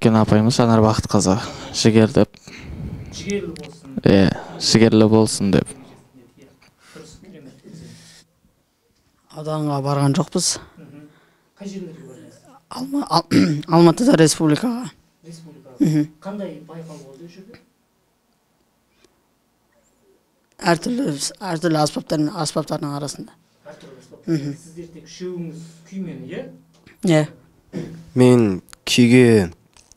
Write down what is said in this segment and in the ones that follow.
үйреткен апайымыз Жанар Бақытқызы. Жігер деп. Жігерлі болсын. Жігерлі болсын деп. Ауданға барған жоқпыз. Қай жерлерге бардыңыз? Алматыда республикаға. Республикаға. Қандай байқау болды жүрді? Әртүрлі аспаптардың арасында. Әртүрлі аспаптар. Сіздер тек үшеуіңіз күймен, е? Е. Мен күйге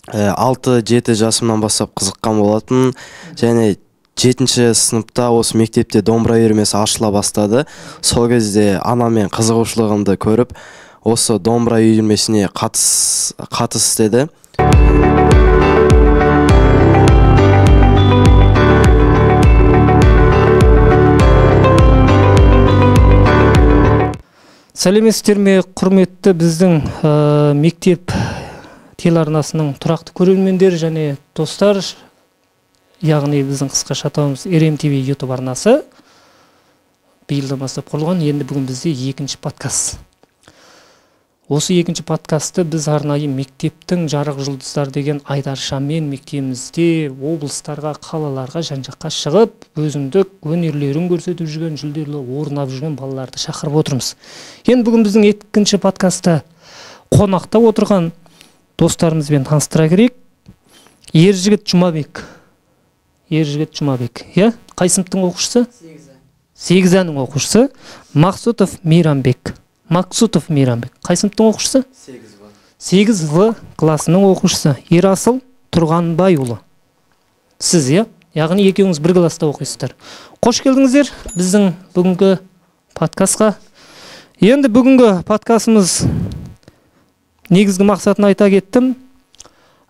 6-7 жасымнан бастап қызыққан болатын, және 7-ші сыныпта осы мектепте домбыра үйірмесі ашыла бастады. Сол кезде анамен қызығушылығымды көріп, осы домбыра үйірмесіне қатыс деді. Сәлеметсіздер ме, құрметті біздің мектеп телеарнасының тұрақты көрермендер және достар, яғни біздің қысқаша атауымыз РМТV YouTube арнасы. Биылдан бастап құрылған, енді бүгін бізде екінші подкаст. Осы екінші подкасты біз арнайы мектептің жарық жұлдыздар деген айдаршамен мектебімізде облыстарға, қалаларға, жан-жаққа шығып, өзіндік өнерлерін көрсетіп жүрген, жүлделі орын алып жүрген балаларды шақырып отырмыз. Енді бүгін біздің екінші подкастта қонақта отырған достарымызбен таныстыра керек. Ержігіт Жұмабек. Иә? Қай сыныптың оқушысы? 8-нің оқушысы. Мақсутов Мейрамбек. Қай сыныптың оқушысы? 8В класының оқушысы. Ерасыл Тұрғанбайұлы. Сіз, иә? Яғни екеуіңіз бір класста оқисыздар. Қош келдіңіздер біздің бүгінгі подкастқа. Енді бүгінгі подкастымыз негізгі мақсатын айта кеттім.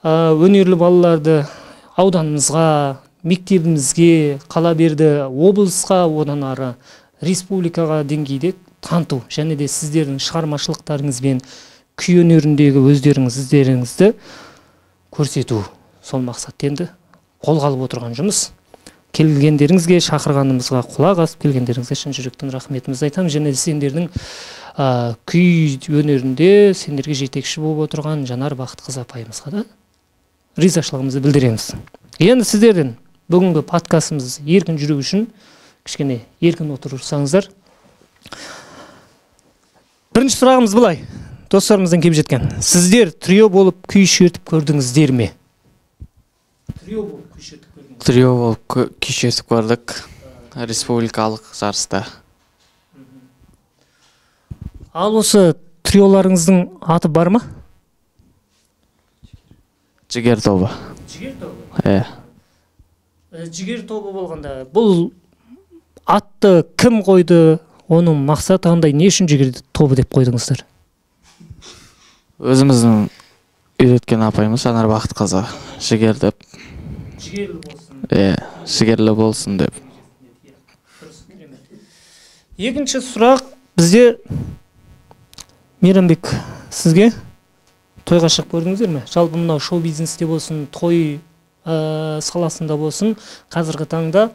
Өнерлі балаларды ауданымызға, мектебімізге, қала берді, облысқа, одан ары республикаға деңгейде таныту, және де сіздердің шығармашылықтарыңызбен күй өнеріндегі өздеріңізді көрсету. Сол мақсат енді қолға алып отырған жұмыс. Келгендеріңізге, шақырғанымызға құлақ асып келгендеріңізге шын жүректен рахметімізді айтамын. Және де сендердің күй өнерінде сендерге жетекші болып отырған Жанар Бақытқызы апайымызға да ризашылығымызды білдіреміз. Енді сіздерден бүгінгі подкастымыз еркін жүру үшін кішкене еркін отырсаңыздар. Бірінші сұрағымыз былай, достарымыздан келіп жеткен. Сіздер трио болып күй шертіп көрдіңіздер ме? Трио болып күй шертіп көрдік республикалық жарыста. Ал осы триоларыңыздың аты бар ма? Жігер тобы. Жігер тобы болғанда, бұл атты кім қойды? Оның мақсаты қандай, не үшін жігер тобы деп қойдыңыздар? Өзіміздің үйреткен апайымыз Жанар Бақытқызы. Жігер деп. Жігерлі болсын деп. Екінші сұрақ бізде, Мейрамбек, сізге тойға шығып көрдіңіздер ме? Жалпы мынау шоу бизнесте болсын, той саласында болсын, қазіргі таңда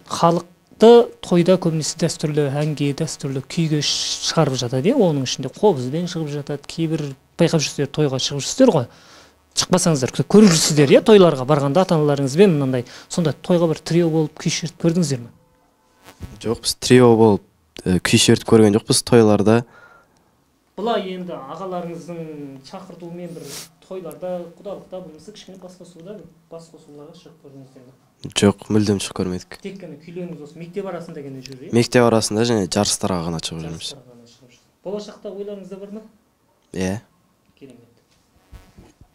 халық тойда көбінесе дәстүрлі әнге, дәстүрлі күйге шығарып жатады. Оның ішінде қобызбен шығып жатады. Кейбір байқап жүрсіздер, тойға шығып жүрсіздер ғой. Шықпасаңыздар, көріп жүрсіздер, тойларға барғанда ата-аналарыңызбен мынандай, сонда тойға бір трио болып күй шертіп көрдіңіздер ме? Жоқ, біз трио болып күй шертіп көрген жоқпыз тойларда. Бұлай енді ағаларыңыздың шақыртуымен бір тойларда, құдалықта болмаса кішкене бас қосуларға шығып көрдіңіздер ме? Жоқ, мүлдем шығып көрмедік. Тек қана күйлеріңіз осы мектеп арасында ғана жүріп? Мектеп арасында және жарыстарға ғана шығып жүрміз. Болашақта ойларыңызда бар ма? Иә. Керемет.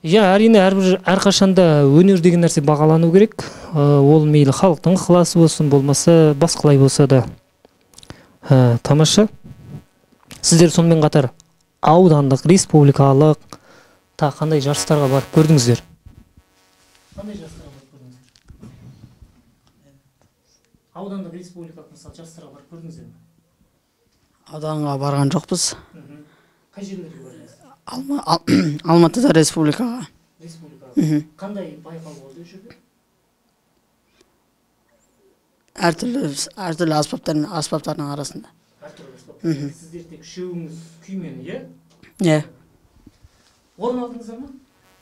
Әрине, әрқашанда өнер деген нәрсе бағалану керек. Ол мейлі халықтың ықыласы болсын, болмаса басқалай болса да. Тамаша. Сіздер сонымен қатар аудандық, республикалық қандай жарыстарға барып көрдіңіздер? Қандай жарыстарға барып көрдіңіздер? Аудандық, республикалық жарыстарға барып көрдіңіздер ме? Ауданға барған жоқпыз. Қай жерлерге бардыңыз? Алматыда республикаға. Қандай байқау болды жүрді? Әртүрлі аспаптардың арасында. Сіздер тек үшеуіңіз күймен, е? Е. Орын алдыңыздар ма?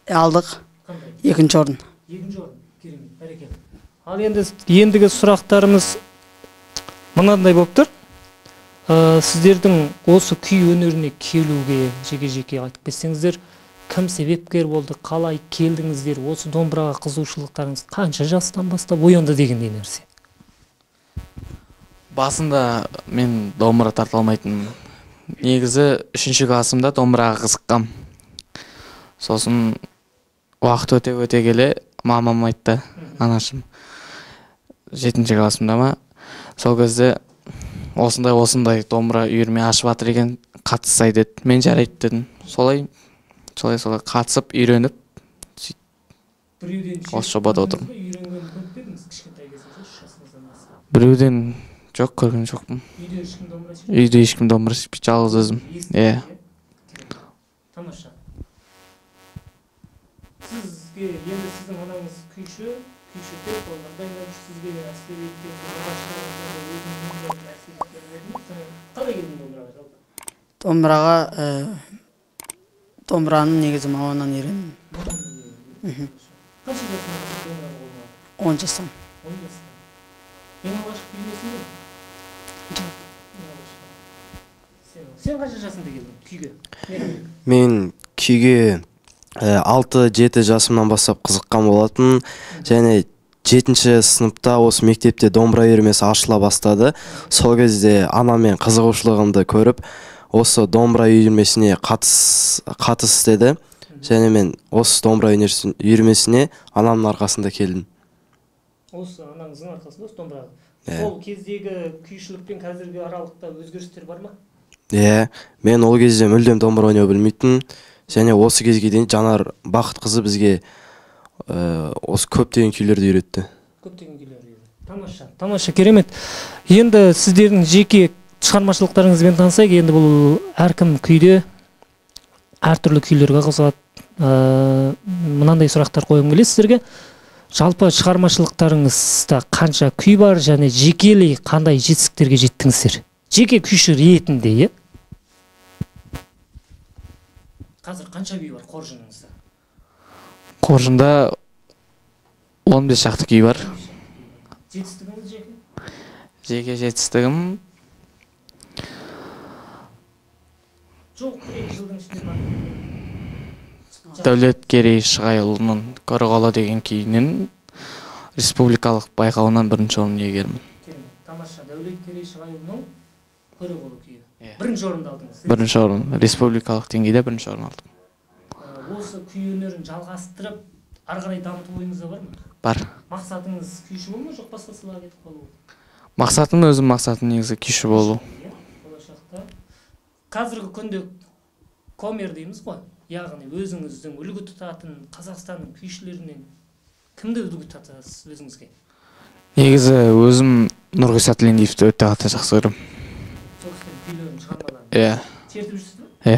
Алдық. Қандай? Екінші орын. Екінші орын. Керемет, бәрекелді. Ал ендігі сұрақтарымыз мынандай болып тұр. Сіздердің осы күй өнеріне келуге жеке айтып берсеңіздер, кім себепкер болды, қалай келдіңіздер, осы домбыраға қызығушылықтарыңыз қанша жастан бастап оянды дегендей нәрсе? Басында мен домбыра тарта алмайтынмын. Негізі 3-ші классымда домбыраға қызыққам. Сосын уақыт өте келе мамам айтты, анашым. 7-ші классымда ма? Сол кезде осындай домбыра үйірме ашып жатыр екен, қатыссай деді. Мен жарайды дедім. Солай қатысып, үйреніп, осы жобада отырмын. Біреуден жоқ, көрген жоқпын. Үйде ешкім домбыра шешпейді, жалғыз өзім. Тамаша. Сізге енді сіздің анаңыз күйші деп олардан сізге әсер еткен қалай келдің домбыраға? Домбыраның негізі мамамнан үйрендім. Қанша жасыңда домбыраны қолыңа? 10 жастан. 10 жастан. Ең алғашқы күймесің бе? Сен қанша жасында келдің күйге? Мен күйге 6-7 жасымнан бастап қызыққан болатын, және 7-ші сыныпта осы мектепте домбыра үйірмесі ашыла бастады. Сол кезде анаммен қызығушылығымды көріп, осы домбыра үйірмесіне қатыс деді, және мен осы домбыра үйірмесіне анамның арқасында келдім. Осы анаңыздың арқасында осы домбыраға. Сол кездегі күйшілік пен қазіргі аралықта өзгерістер бар ма? Мен ол кезде мүлдем домбыра ойнай білмейтін, және осы кезге дейін Жанар Бақытқызы бізге осы көптеген күйлерді үйретті. Тамаша, керемет. Енді сіздердің жеке шығармашылықтарыңызбен танысайық. Енді бұл әркім күйде әртүрлі күйлерге қызығады. Мынандай сұрақтар қойғым келеді сіздерге. Жалпы шығармашылықтарыңызда қанша күй бар және жекелей қандай жетістіктерге жеттіңіздер? Жеке күйші ретінде, қазір қанша күй бар қоржыныңызда? Қоржында 15 шақты күй бар. Жетістігіңіз жеке? Жеке жетістігім жоқ, 2 жылдың ішінде бар. Дәулеткерей Шығайұлының Көріғала деген күйінен республикалық байқауынан 1-ші орын иегермін. Тамаша, Дәулеткерей Шығайұлының Көріғала күйі. 1-ші орынды алдыңыз. 1-ші орын, республикалық деңгейде 1-ші орын алдым. Осы күй өнерін жалғастырып, ары қарай дамыту ойыңызда бар ма? Бар. Мақсатыңыз күйші болу ма, жоқ басқа салаға кетіп қалу? Мақсатым негізі күйші болу. Болашақта. Қазіргі күнде комер дейміз ғой, яғни өзіңіздің үлгі тұтатын Қазақстанның күйшілерінен кімді үлгі тұтасыз өзіңізге? Негізі өзім Нұрғиса Тілендиевті өте қатты жақсы көремін. Сол кісінің күйлерін шығармаларын чертіп жүрсіз бе?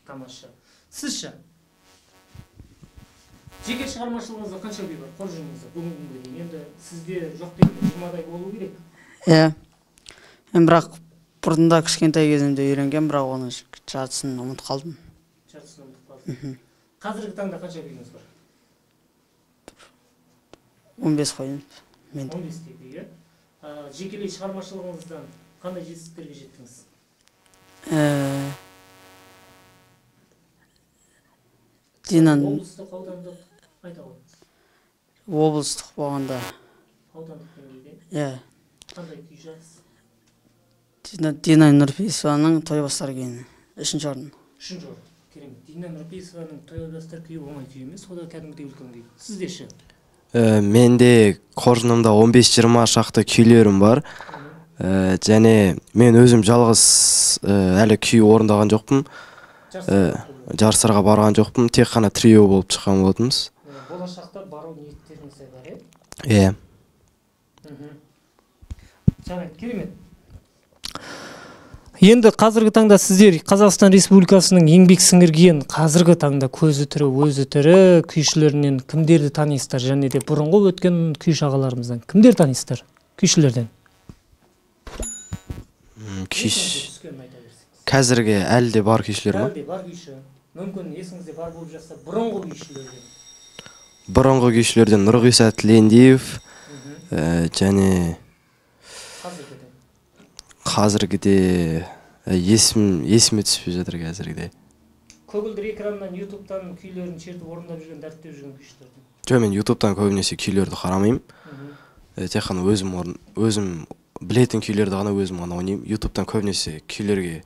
Тамаша. Сіз ше? Жеке шығармашылығыңызда қанша күй бар қоржыныңызда бүгінгі дейін? Енді сізде жоқ деген 20-дай болу керек. Мен бірақ бұрында кішкентай кезімде үйренген, бірақ оны жартысын ұмытып қалдым. Қазіргі таңда қанша күйіңіз бар? 15 қойын. 15 күй, жекелей шығармашылығыңыздан қандай жетістіктерге жеттіңіз? Облыстық, аудандық айта қойыңыз. Облыстық болғанда. Аудандық деңгейде? Қандай күй жазсыз? Дина Нұрпейісованың Той бастар күйі 3-ші орын. 3-ші орын. Керемет. Дина Нұрпейісованың Той бастар күйі оңай күй емес, ода кәдімгідей үлкен күй. Сізде ше? Менде қоржынымда 15-20 шақты күйлерім бар. Және мен өзім жалғыз әлі күй орындаған жоқпын. Жарыстарға барған жоқпын, тек қана трио болып шыққан болатынбыз. Болашақта бару ниеттеріңіз бар, Жарайды, керемет. Енді қазіргі таңда сіздер Қазақстан Республикасының еңбек сіңірген қазіргі таңда көзі тірі күйшілерінен кімдерді танисыздар, және де бұрынғы өткен күйші ағаларымыздан кімдер танисыздар күйшілерден? Қазірге әлде бар күйшілер ма? Әлде бар күйші. мүмкін есіңізде бар болып жатса бұрынғы күйшілерден. Бұрынғы күйшілерден Нұрғиса Тілендиев және қазіргіде есіме түспей жатыр қазіргіде. Көгілдір экраннан ютубтан күйлерін шертіп орындап жүрген, дәріптеп жүрген күйшілерден. Жоқ, мен ютубтан көбінесе күйлерді қарамаймын. Тек қана өзім білетін күйлерді ғана өзім ғана ойнаймын. Ютубтан көбінесе күйлерді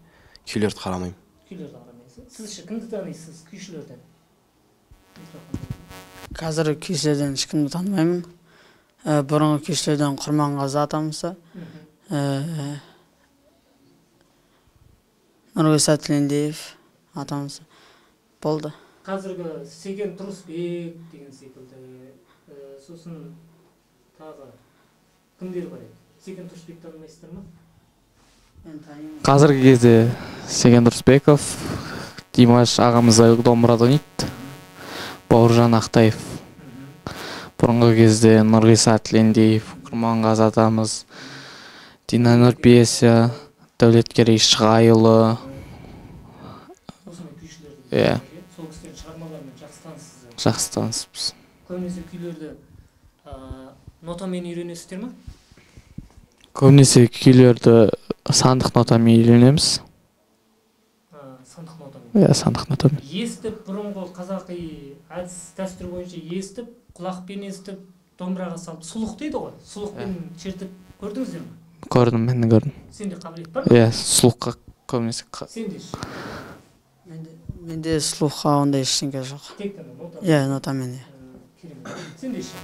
қарамаймын. Күйлерді қарамайсыз. Сіз кімді танисыз күйшілерден? Қазіргі күйшілерден ешкімді танымаймын. Бұрынғы күйшілерден Құрманғазы атамызды, Нұрғиса Тілендиев атамыз болды. Қазіргі Сеген Тұрысбек деген секілді, сосын тағы кімдер бар еді? Сеген Тұрысбек танымайсыздар ма? Қазіргі кезде Сеген Тұрысбеков, Димаш ағамыздай домбырада ойнайды, Бауыржан Ақтаев. Бұрынғы кезде Нұрғиса Тілендиев, Құрманғазы атамыз, Дина Нұрпейісі, Дәулеткерей Шығайұлы. Иә. Сол кісілердің шығармаларымен жақсы танысыздар. Жақсы таныспыз. Көбінесе күйлерді нотамен үйренесіздер ме? Көбінесе күйлерді сандық нотамен үйренеміз. Сандық нотамен. Иә, сандық нотамен. Естіп, бұрынғы қазақи әдіс дәстүр бойынша естіп, құлақпен естіп, домбыраға салып, сұлық дейді ғой. Сұлықпен шертіп көрдіңіздер ме? Көрдім, мен де көрдім. Сенде қабілет бар ма? Иә, сұлыққа көбінесе. Сенде ше? Менде слухқа ондай ештеңе жоқ. Тек қана нотамен. Иә, нотамен. Керемет. Сенде ше?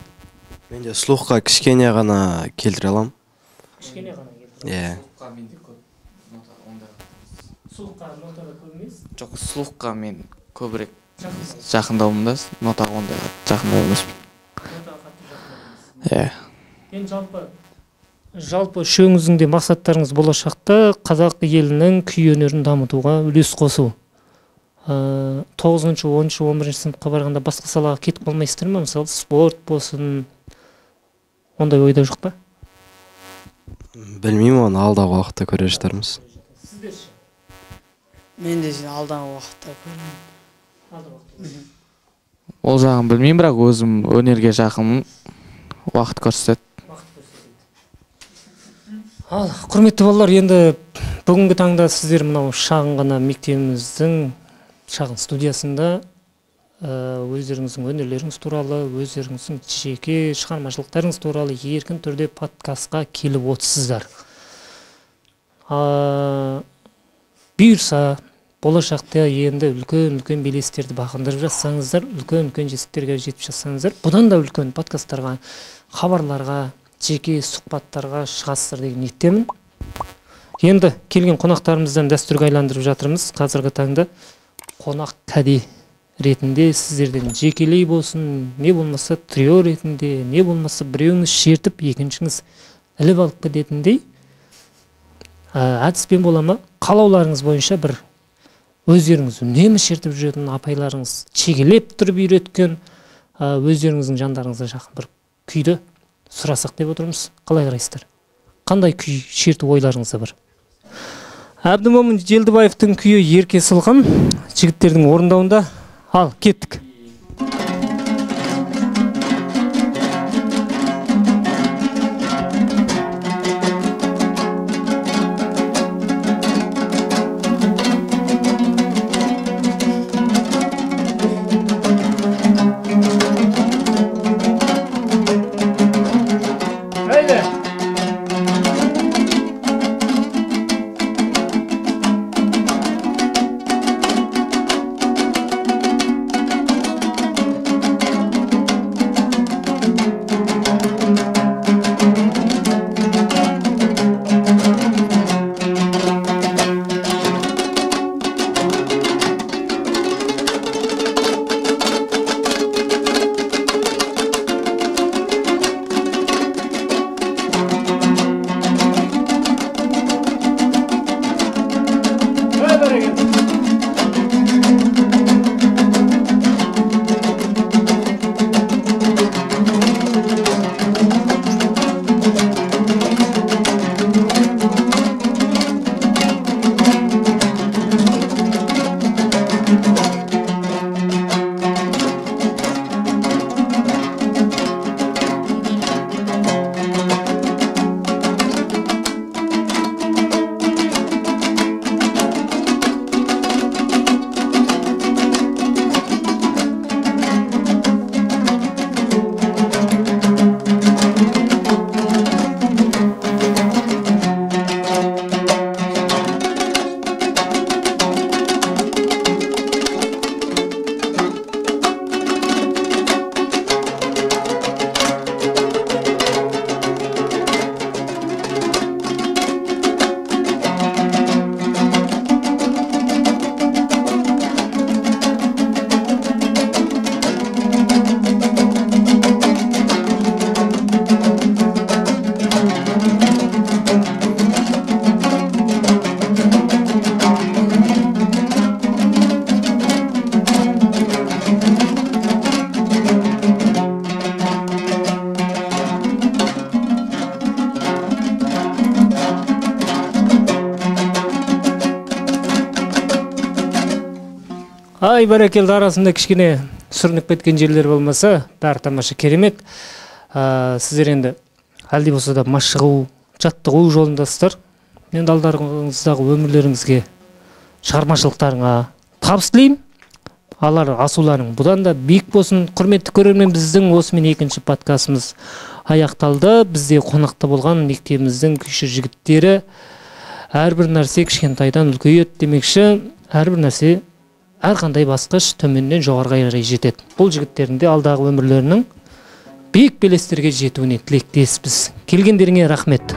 Менде слухқа кішкене ғана келтіре аламын. Кішкене ғана келді. Иә. Сұлыққа мен де көп нота ондай. Сұлыққа нотада көп емес? Жоқ, сұлыққа мен көбірек Жақын. жақындаумын да, нотаға ондай жақындау емеспін. Нотаға қатты жақын. Иә. Енді жалпы үшеуіңіздің де мақсаттарыңыз болашақта қазақ елінің күй өнерін дамытуға үлес қосу. 9-шы, 10-шы, 11-ші сыныпқа барғанда басқа салаға кетіп қалмайсыздар ма? Мысалы, спорт болсын, ондай ойда жоқ па? Білмеймін, оны алдағы уақытта көре жатармыз. Сіздер ше? Мен де алдағы уақытта көремін. Алдағы уақытта. Ол жағын білмеймін, бірақ өзім өнерге жақынмын. Уақыт көрсетеді. Ал, құрметті балалар, енді бүгінгі таңда сіздер мынау шағын ғана мектебіміздің шағын студиясында өздеріңіздің өнерлеріңіз туралы, өздеріңіздің жеке шығармашылықтарыңыз туралы еркін түрде подкастқа келіп отырсыздар. Бұйырса, болашақта енді үлкен белестерді бағындырып жатсаңыздар, үлкен жетістіктерге жетіп жатсаңыздар, бұдан да үлкен подкасттарға, хабарларға, жеке сұхбаттарға шығасыздар деген ниеттемін. Енді келген қонақтарымыздан дәстүрге айландырып жатырмыз. Қазіргі таңда қонақ кәде ретінде сіздерден жекелей болсын, не болмаса трио ретінде, не болмаса біреуіңіз шертіп, екіншіңіз іліп алып кететіндей әдіспен бола ма, қалауларыңыз бойынша бір өздеріңіз үнемі шертіп жүретін апайларыңыз шегелеп тұрып үйреткен өздеріңіздің жандарыңызға жақын бір күйді сұрасақ деп отырмыз. Қалай қарайсыздар? Қандай күй шерту ойларыңызда бар? Әбдімомын Желдібаевтың күйі ерке сылған жігіттердің орындауында. Ал, кеттік. Ай бәрекелді, арасында кішкене сүрініп кеткен жерлер болмаса, бәрі тамаша, керемет. Сіздер енді әлде болса да машығу, жаттығу жолындасыздар. Енді алдарыңыздағы өмірлеріңізге, шығармашылықтарыңа табыс тілеймін. Алар асуларың бұдан да биік болсын. Құрметті көрермен, біздің осымен екінші подкастымыз аяқталды. Бізде қонақта болған мектебіміздің күйші жігіттері әрбір нәрсе кішкентайдан үлкейеді демекші, әрбір нәрсе әрқандай басқыш төменнен жоғарыға қарай жетеді. Бұл жігіттердің де алдағы өмірлерінің биік белестерге жетуіне тілектеспіз. Келгендеріңе рахмет.